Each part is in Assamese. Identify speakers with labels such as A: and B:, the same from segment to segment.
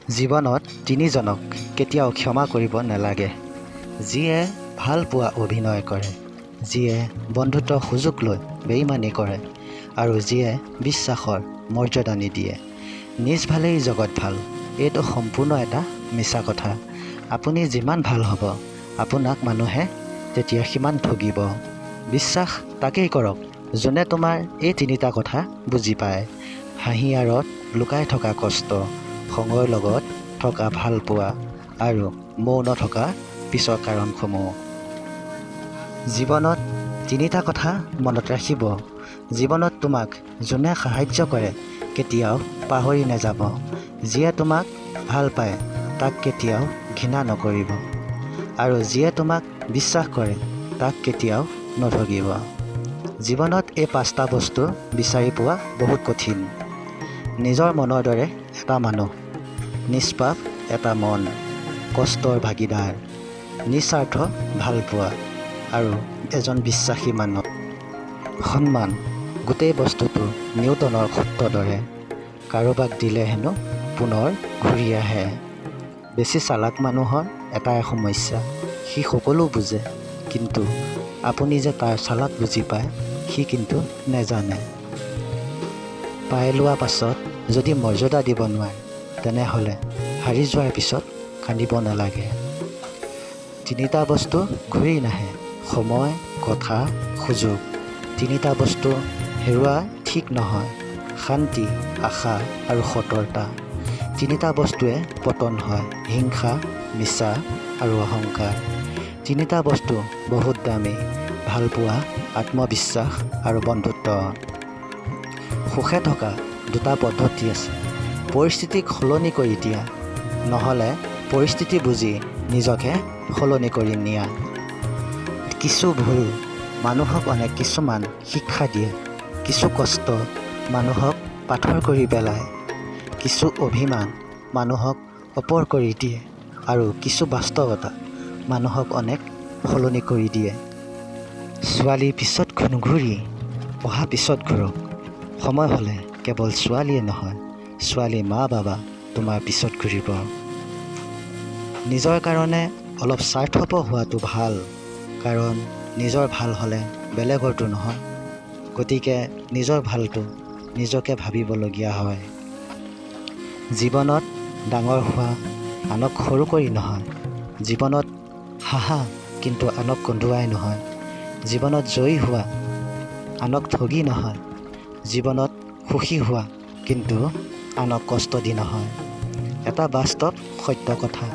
A: জীৱনত তিনিজনক কেতিয়াও ক্ষমা কৰিব নালাগে। যিয়ে ভাল পোৱা অভিনয় কৰে, যিয়ে বন্ধুত্বৰ সুযোগ লৈ বেইমানি কৰে আৰু যিয়ে বিশ্বাসৰ মৰ্যাদা নিদিয়ে। নিজ ভালেই জগত ভাল, এইটো সম্পূৰ্ণ এটা মিছা কথা। আপুনি যিমান ভাল হ'ব, আপোনাক মানুহে তেতিয়া সিমান ঠগিব। বিশ্বাস তাকেই কৰক যোনে তোমাৰ এই তিনিটা কথা বুজি পায়। হাঁহি আঁৰত লুকাই থকা কষ্ট, খঙৰ লগত থকা ভাল পোৱা আৰু মৌন থকা পিছৰ কাৰণসমূহ। জীৱনত তিনিটা কথা মনত ৰাখিব। জীৱনত তোমাক যোনে সাহাৰ্য কৰে কেতিয়াও পাহৰি নাযাব। যিয়ে তোমাক ভাল পায় তাক কেতিয়াও ঘৃণা নকৰিব আৰু যিয়ে তোমাক বিশ্বাস কৰে তাক কেতিয়াও নঠগিব। জীৱনত এই পাঁচটা বস্তু বিচাৰি পোৱা বহুত কঠিন। নিজৰ মনৰ দৰে এটা মানুহ, নিষ্পাপ এটা মন, কষ্টৰ ভাগিদাৰ, নিস্বাৰ্থ ভাল পোৱা আৰু এজন বিশ্বাসী মানুহ। সন্মান গোটেই বস্তুটো নিউটনৰ সূত্ৰৰ দৰে, কাৰোবাক দিলে হেনো পুনৰ ঘূৰি আহে। বেছি চালাক মানুহৰ এটাই সমস্যা, সি সকলো বুজে কিন্তু আপুনি যে তাৰ চালাক বুজি পায় সি কিন্তু নেজানে। পাই লোৱা পাছত যদি মৰ্যাদা দিব নোৱাৰে তেনেহ'লে হাৰি যোৱাৰ পিছত কান্দিব নালাগে। তিনিটা বস্তু ঘূৰি নাহে, সময়, কথা, সুযোগ। তিনিটা বস্তু হেৰুৱা ঠিক নহয়, শান্তি, আশা আৰু সততা। তিনিটা বস্তুৱে পতন হয়, হিংসা, মিছা আৰু অহংকাৰ। তিনিটা বস্তু বহুত দামী, ভালপোৱা, আত্মবিশ্বাস আৰু বন্ধুত্ব। সুখে থকা দুটা পদ্ধতি আছে, পৰিস্থিতিক সলনি কৰি দিয়া, নহ'লে পৰিস্থিতি বুজি নিজকে সলনি কৰি নিয়া। কিছু ভুল মানুহক অনেক কিছুমান শিক্ষা দিয়ে, কিছু কষ্ট মানুহক পাথৰ কৰি পেলায়, কিছু অভিমান মানুহক ওপৰ কৰি দিয়ে আৰু কিছু বাস্তৱতা মানুহক অনেক সলনি কৰি দিয়ে। ছোৱালী পিছত নুঘূৰি পঢ়া পিছত ঘূৰক। সময় হ'লে কেৱল ছোৱালীয়ে নহয়, ছোৱালী মা বাবা তোমাৰ পিছত ঘূৰিব। নিজৰ কাৰণে অলপ স্বাৰ্থপৰ হোৱাটো ভাল, কাৰণ নিজৰ ভাল হ'লে বেলেগৰটো নহয়। গতিকে নিজৰ ভালটো নিজকে ভাবিবলগীয়া হয়। জীৱনত ডাঙৰ হোৱা আনক সৰু কৰি নহয়, জীৱনত হাঁহা কিন্তু আনক কন্দুৱাই নহয়, জীৱনত জয়ী হোৱা আনক ঠগি নহয়, জীৱনত সুখী হোৱা কিন্তু আনক কষ্ট দি নহয়। এটা বাস্তৱ সত্য কথা,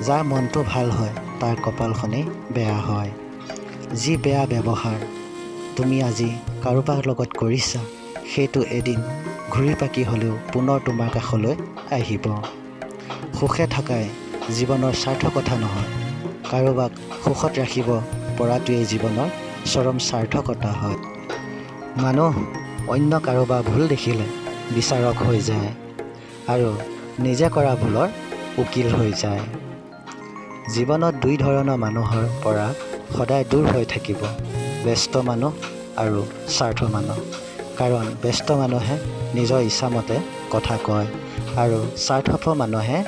A: যাৰ মনটো ভাল হয় তাৰ কপালখনেই বেয়া হয়। যি বেয়া ব্যৱহাৰ তুমি আজি কাৰোবাৰ লগত কৰিছা, সেইটো এদিন ঘূৰি পাকি হ'লেও পুনৰ তোমাৰ কাষলৈ আহিব। সুখে থকাই জীৱনৰ সাৰ্থকতা নহয়, কাৰোবাক সুখত ৰাখিব পৰাটোৱেই জীৱনৰ চৰম সাৰ্থকতা হয়। মানুহ অন্য কাৰোবাৰ ভুল দেখিলে বিচাৰক হৈ যায় আৰু নিজে কৰা ভুলৰ উকিল হৈ যায়। জীৱনত দুই ধৰণৰ মানুহৰ পৰা সদায় দূৰ হৈ থাকিব, ব্যস্ত মানুহ আৰু স্বাৰ্থ মানুহ। কাৰণ ব্যস্ত মানুহে নিজৰ ইচ্ছামতে কথা কয় আৰু স্বাৰ্থপৰ মানুহে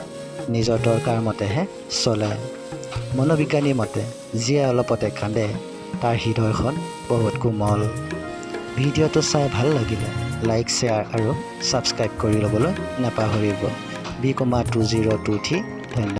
A: নিজৰ দৰকাৰ মতেহে চলে। মনোবিজ্ঞানীৰ মতে যিয়ে অলপতে কান্দে তাৰ হৃদয়খন বহুত কোমল। ভিডিঅ'টো চাই ভাল লাগিলে লাইক, শ্বেয়াৰ আৰু ছাবস্ক্ৰাইব কৰি ল'বলৈ নাপাহৰিব। bikumark2023 ধন্যবাদ।